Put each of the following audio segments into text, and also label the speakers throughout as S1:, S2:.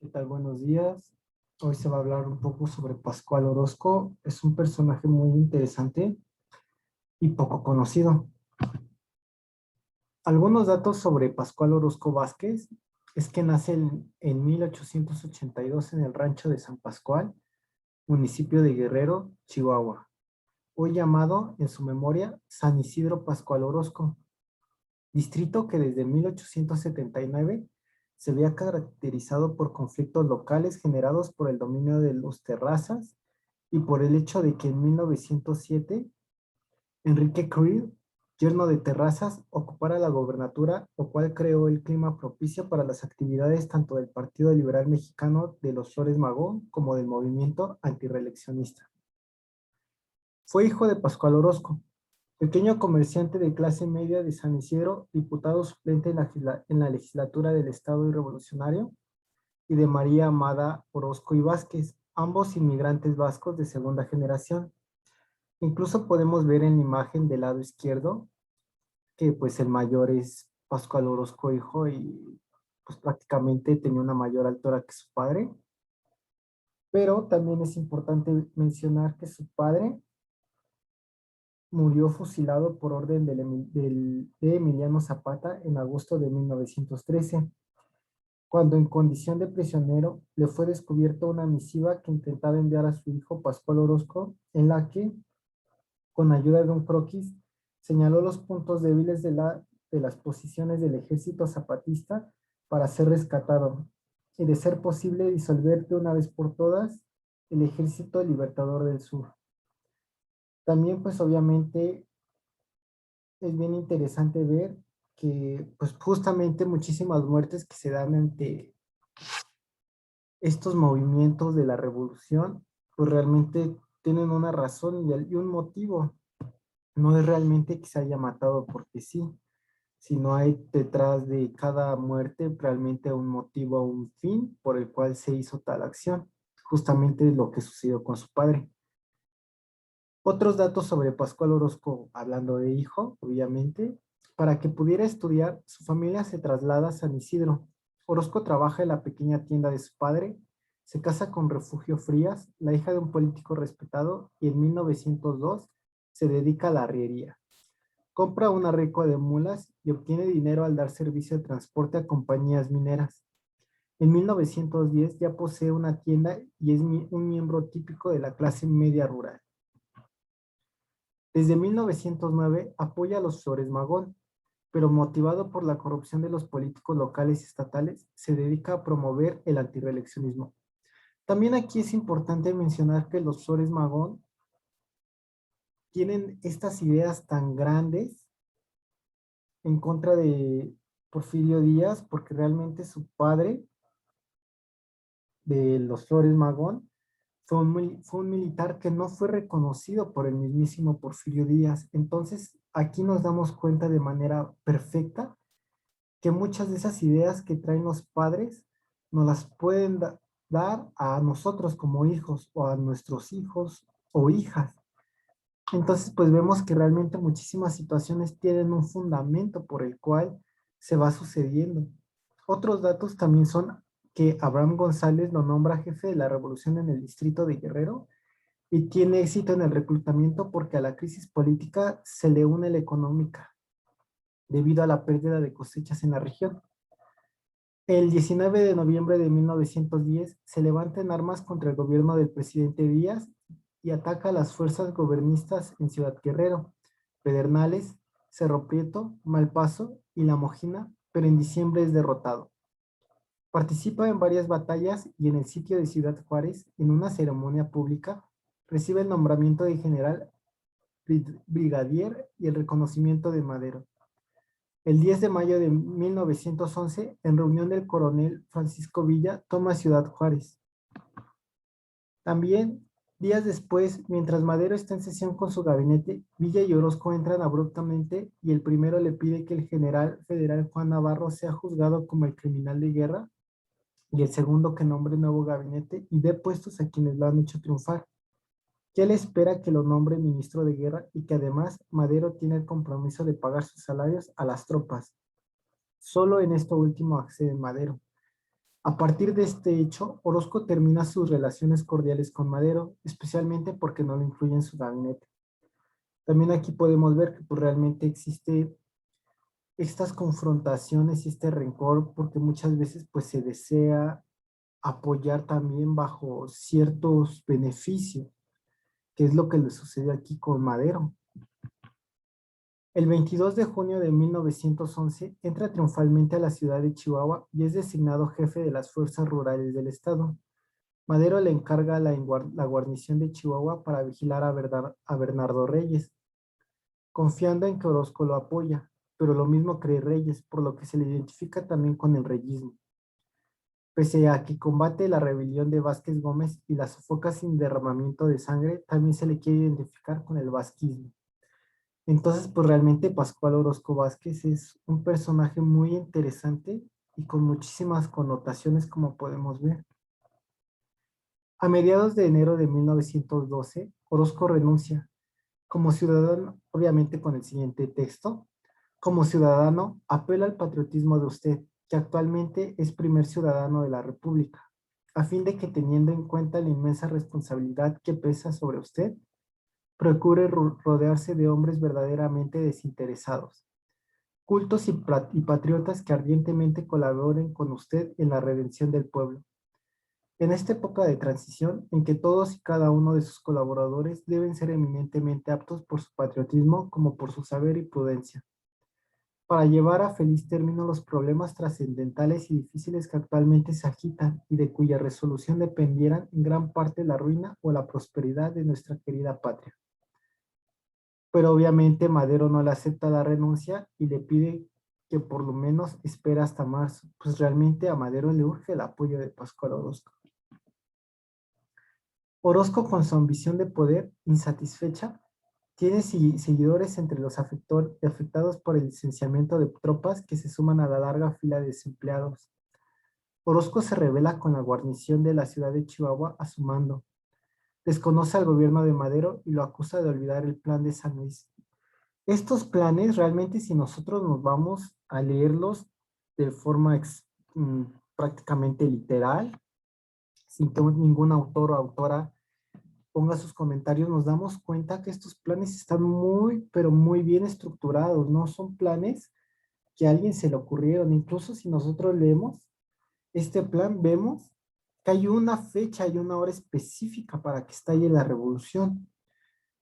S1: ¿Qué tal? Buenos días. Hoy se va a hablar un poco sobre Pascual Orozco. Es un personaje muy interesante y poco conocido. Algunos datos sobre Pascual Orozco Vázquez es que nace en 1882 en el rancho de San Pascual, municipio de Guerrero, Chihuahua, hoy llamado en su memoria San Isidro Pascual Orozco, distrito que desde 1879 se había caracterizado por conflictos locales generados por el dominio de los terrazas y por el hecho de que en 1907 Enrique Creel, yerno de Terrazas, ocupara la gobernatura, lo cual creó el clima propicio para las actividades tanto del Partido Liberal Mexicano de los Flores Magón como del movimiento antirreeleccionista. Fue hijo de Pascual Orozco, pequeño comerciante de clase media de San Isidro, diputado suplente en la legislatura del Estado y Revolucionario, y de María Amada Orozco y Vázquez, ambos inmigrantes vascos de segunda generación. Incluso podemos ver en la imagen del lado izquierdo que pues el mayor es Pascual Orozco hijo y pues prácticamente tenía una mayor altura que su padre, pero también es importante mencionar que su padre murió fusilado por orden de Emiliano Zapata en agosto de 1913, cuando en condición de prisionero le fue descubierta una misiva que intentaba enviar a su hijo Pascual Orozco, en la que, con ayuda de un croquis, señaló los puntos débiles de las posiciones del ejército zapatista para ser rescatado y, de ser posible, disolver de una vez por todas el Ejército Libertador del Sur. También, pues obviamente, es bien interesante ver que, pues justamente muchísimas muertes que se dan ante estos movimientos de la revolución, pues realmente tienen una razón y un motivo. No es realmente que se haya matado porque sí, sino hay detrás de cada muerte realmente un motivo, un fin por el cual se hizo tal acción. Justamente lo que sucedió con su padre. Otros datos sobre Pascual Orozco, hablando de hijo, obviamente, para que pudiera estudiar, su familia se traslada a San Isidro. Orozco trabaja en la pequeña tienda de su padre, se casa con Refugio Frías, la hija de un político respetado, y en 1902 se dedica a la arriería. Compra una recua de mulas y obtiene dinero al dar servicio de transporte a compañías mineras. En 1910 ya posee una tienda y es un miembro típico de la clase media rural. Desde 1909 apoya a los Flores Magón, pero motivado por la corrupción de los políticos locales y estatales, se dedica a promover el antirreeleccionismo. También aquí es importante mencionar que los Flores Magón tienen estas ideas tan grandes en contra de Porfirio Díaz, porque realmente su padre de los Flores Magón fue un militar que no fue reconocido por el mismísimo Porfirio Díaz. Entonces, aquí nos damos cuenta de manera perfecta que muchas de esas ideas que traen los padres nos las pueden dar a nosotros como hijos o a nuestros hijos o hijas. Entonces, pues vemos que realmente muchísimas situaciones tienen un fundamento por el cual se va sucediendo. Otros datos también son que Abraham González lo nombra jefe de la revolución en el distrito de Guerrero y tiene éxito en el reclutamiento porque a la crisis política se le une la económica debido a la pérdida de cosechas en la región. El 19 de noviembre de 1910 se levanta en armas contra el gobierno del presidente Díaz y ataca a las fuerzas gobernistas en Ciudad Guerrero, Pedernales, Cerro Prieto, Malpaso y La Mojina, pero en diciembre es derrotado. Participa en varias batallas y en el sitio de Ciudad Juárez, en una ceremonia pública, recibe el nombramiento de general brigadier y el reconocimiento de Madero. El 10 de mayo de 1911, en reunión del coronel Francisco Villa, toma Ciudad Juárez. También, días después, mientras Madero está en sesión con su gabinete, Villa y Orozco entran abruptamente y el primero le pide que el general federal Juan Navarro sea juzgado como el criminal de guerra y el segundo que nombre nuevo gabinete y dé puestos a quienes lo han hecho triunfar. Ya le espera que lo nombre ministro de guerra y que además Madero tiene el compromiso de pagar sus salarios a las tropas. Solo en esto último accede Madero. A partir de este hecho, Orozco termina sus relaciones cordiales con Madero, especialmente porque no lo incluye en su gabinete. También aquí podemos ver que pues, realmente existe estas confrontaciones y este rencor porque muchas veces pues se desea apoyar también bajo ciertos beneficios, que es lo que le sucedió aquí con Madero. El 22 de junio de 1911 entra triunfalmente a la ciudad de Chihuahua y es designado jefe de las fuerzas rurales del estado. Madero le encarga la guarnición de Chihuahua para vigilar a Bernardo Reyes, confiando en que Orozco lo apoya, pero lo mismo cree Reyes, por lo que se le identifica también con el reyismo. Pese a que combate la rebelión de Vázquez Gómez y la sofoca sin derramamiento de sangre, también se le quiere identificar con el vasquismo. Entonces, pues realmente Pascual Orozco Vázquez es un personaje muy interesante y con muchísimas connotaciones, como podemos ver. A mediados de enero de 1912, Orozco renuncia como ciudadano, obviamente con el siguiente texto: como ciudadano, apelo al patriotismo de usted, que actualmente es primer ciudadano de la República, a fin de que teniendo en cuenta la inmensa responsabilidad que pesa sobre usted, procure rodearse de hombres verdaderamente desinteresados, cultos y patriotas que ardientemente colaboren con usted en la redención del pueblo. En esta época de transición, en que todos y cada uno de sus colaboradores deben ser eminentemente aptos por su patriotismo como por su saber y prudencia, para llevar a feliz término los problemas trascendentales y difíciles que actualmente se agitan y de cuya resolución dependieran en gran parte la ruina o la prosperidad de nuestra querida patria. Pero obviamente Madero no le acepta la renuncia y le pide que por lo menos espere hasta marzo, pues realmente a Madero le urge el apoyo de Pascual Orozco. Orozco, con su ambición de poder insatisfecha, tiene seguidores entre los afectados por el licenciamiento de tropas que se suman a la larga fila de desempleados. Orozco se rebela con la guarnición de la ciudad de Chihuahua a su mando. Desconoce al gobierno de Madero y lo acusa de olvidar el plan de San Luis. Estos planes, realmente, si nosotros nos vamos a leerlos de forma prácticamente literal, sin que ningún autor o autora ponga sus comentarios, nos damos cuenta que estos planes están muy, pero muy bien estructurados. No son planes que a alguien se le ocurrieron. Incluso si nosotros leemos este plan, vemos que hay una fecha y una hora específica para que estalle la revolución.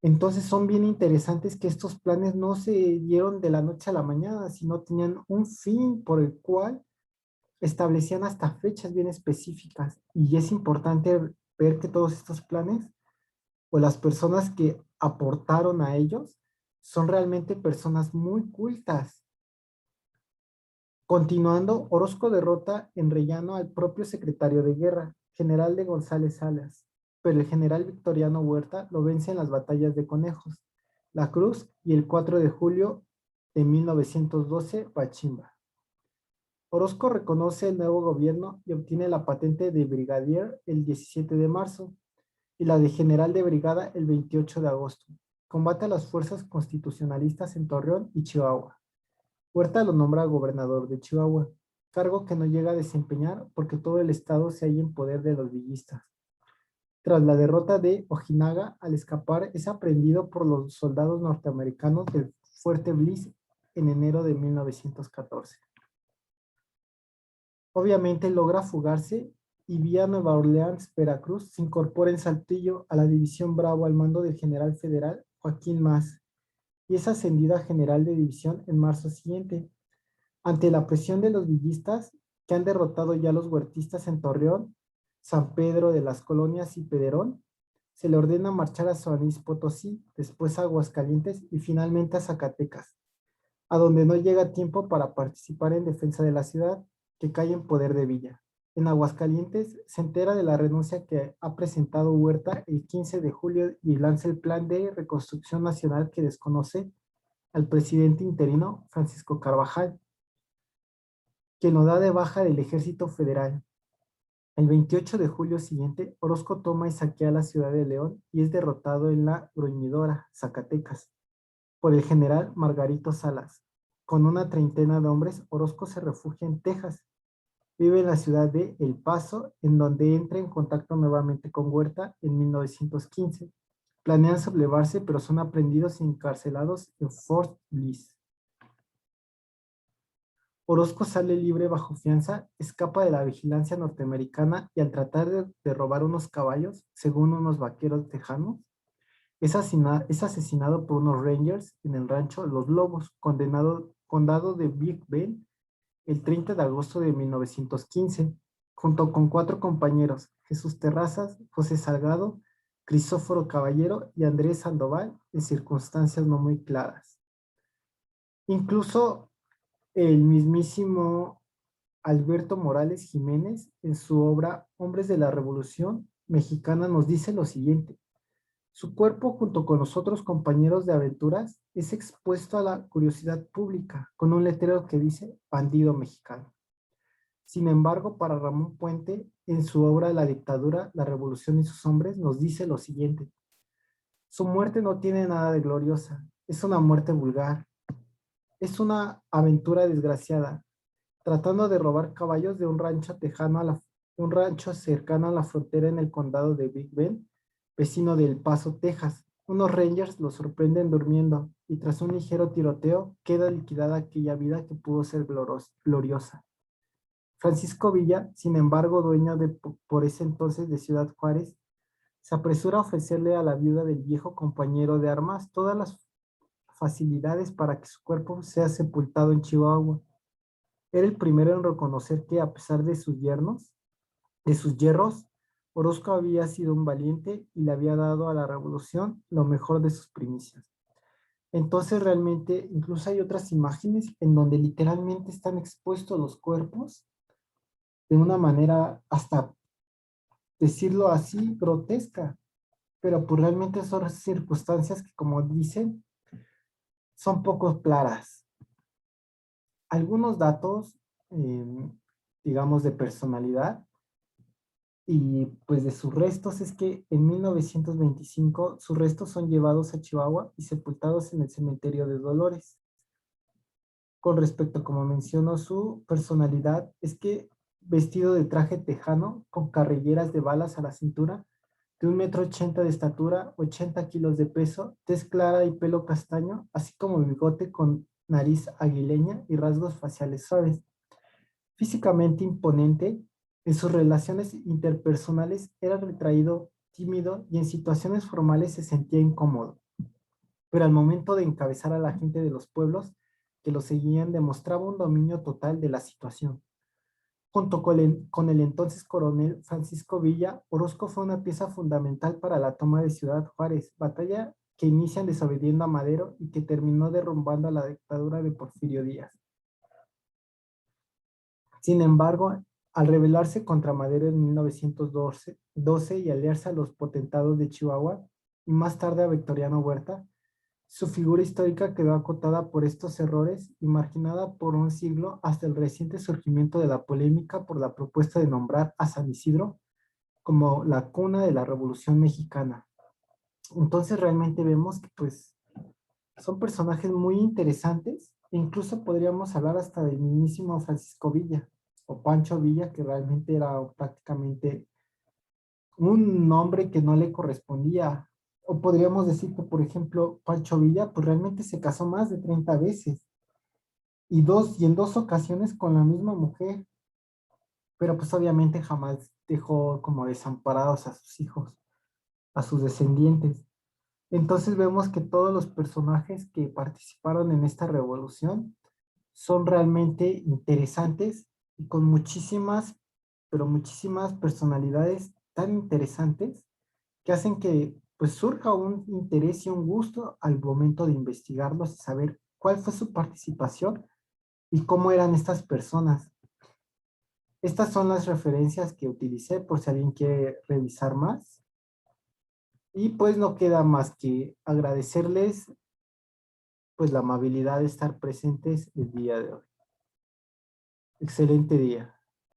S1: Entonces son bien interesantes que estos planes no se dieron de la noche a la mañana, sino tenían un fin por el cual establecían hasta fechas bien específicas. Y es importante ver que todos estos planes o las personas que aportaron a ellos son realmente personas muy cultas. Continuando, Orozco derrota en Rellano al propio secretario de guerra, general de González Salas, pero el general Victoriano Huerta lo vence en las batallas de Conejos, La Cruz y el 4 de julio de 1912, Pachimba. Orozco reconoce el nuevo gobierno y obtiene la patente de brigadier el 17 de marzo y la de general de brigada el 28 de agosto. Combate a las fuerzas constitucionalistas en Torreón y Chihuahua. Huerta lo nombra gobernador de Chihuahua, cargo que no llega a desempeñar porque todo el estado se halla en poder de los villistas. Tras la derrota de Ojinaga, al escapar es aprehendido por los soldados norteamericanos del Fuerte Bliss en enero de 1914. Obviamente logra fugarse y vía Nueva Orleans, Veracruz, se incorpora en Saltillo a la División Bravo al mando del general federal Joaquín Mas y es ascendido a general de división en marzo siguiente. Ante la presión de los villistas, que han derrotado ya a los huertistas en Torreón, San Pedro de las Colonias y Pederón, se le ordena marchar a San Luis Potosí, después a Aguascalientes y finalmente a Zacatecas, a donde no llega tiempo para participar en defensa de la ciudad, que cae en poder de Villa. En Aguascalientes se entera de la renuncia que ha presentado Huerta el 15 de julio y lanza el plan de reconstrucción nacional que desconoce al presidente interino Francisco Carvajal, que lo da de baja del ejército federal. El 28 de julio siguiente, Orozco toma y saquea la ciudad de León y es derrotado en la Bruñidora, Zacatecas, por el general Margarito Salas. Con una treintena de hombres, Orozco se refugia en Texas Vive en la ciudad de El Paso, en donde entra en contacto nuevamente con Huerta en 1915. Planean sublevarse, pero son aprendidos y encarcelados en Fort Bliss. Orozco sale libre bajo fianza, escapa de la vigilancia norteamericana y al tratar de robar unos caballos, según unos vaqueros tejanos, es asesinado por unos rangers en el rancho Los Lobos, condado de Big Bend, el 30 de agosto de 1915, junto con 4 compañeros, Jesús Terrazas, José Salgado, Crisóforo Caballero y Andrés Sandoval, en circunstancias no muy claras. Incluso el mismísimo Alberto Morales Jiménez, en su obra Hombres de la Revolución Mexicana, nos dice lo siguiente: su cuerpo, junto con los otros compañeros de aventuras, es expuesto a la curiosidad pública, con un letrero que dice bandido mexicano. Sin embargo, para Ramón Puente, en su obra La dictadura, la revolución y sus hombres, nos dice lo siguiente: su muerte no tiene nada de gloriosa, es una muerte vulgar, es una aventura desgraciada, tratando de robar caballos de un rancho un rancho cercano a la frontera en el condado de Big Bend, vecino de El Paso, Texas. Unos rangers lo sorprenden durmiendo y tras un ligero tiroteo queda liquidada aquella vida que pudo ser gloriosa. Francisco Villa, sin embargo, dueño por ese entonces de Ciudad Juárez, se apresura a ofrecerle a la viuda del viejo compañero de armas todas las facilidades para que su cuerpo sea sepultado en Chihuahua. Era el primero en reconocer que, a pesar de sus yerros, Orozco había sido un valiente y le había dado a la revolución lo mejor de sus primicias. Entonces, realmente, incluso hay otras imágenes en donde literalmente están expuestos los cuerpos de una manera, hasta decirlo así, grotesca. Pero pues realmente son circunstancias que, como dicen, son poco claras. Algunos datos, digamos, de personalidad y pues de sus restos es que en 1925 sus restos son llevados a Chihuahua y sepultados en el cementerio de Dolores. Con respecto, como menciono, su personalidad es que vestido de traje tejano con carrilleras de balas a la cintura, de 1,80 m de estatura, 80 kilos de peso, tez clara y pelo castaño, así como bigote con nariz aguileña y rasgos faciales suaves. Físicamente imponente, en sus relaciones interpersonales era retraído, tímido y en situaciones formales se sentía incómodo. Pero al momento de encabezar a la gente de los pueblos que lo seguían, demostraba un dominio total de la situación. Junto con el entonces coronel Francisco Villa, Orozco fue una pieza fundamental para la toma de Ciudad Juárez, batalla que inician desobediendo a Madero y que terminó derrumbando a la dictadura de Porfirio Díaz. Sin embargo, al rebelarse contra Madero en 1912 y aliarse a los potentados de Chihuahua y más tarde a Victoriano Huerta, su figura histórica quedó acotada por estos errores y marginada por un siglo hasta el reciente surgimiento de la polémica por la propuesta de nombrar a San Isidro como la cuna de la Revolución Mexicana. Entonces realmente vemos que pues son personajes muy interesantes e incluso podríamos hablar hasta del mismísimo Francisco Villa o Pancho Villa, que realmente era prácticamente un nombre que no le correspondía. O podríamos decir que, por ejemplo, Pancho Villa, pues realmente se casó más de 30 veces y en 2 ocasiones con la misma mujer, pero pues obviamente jamás dejó como desamparados a sus hijos, a sus descendientes. Entonces vemos que todos los personajes que participaron en esta revolución son realmente interesantes y con muchísimas, pero muchísimas personalidades tan interesantes que hacen que pues surja un interés y un gusto al momento de investigarlos y saber cuál fue su participación y cómo eran estas personas. Estas son las referencias que utilicé por si alguien quiere revisar más. Y pues no queda más que agradecerles pues la amabilidad de estar presentes el día de hoy. Excelente día.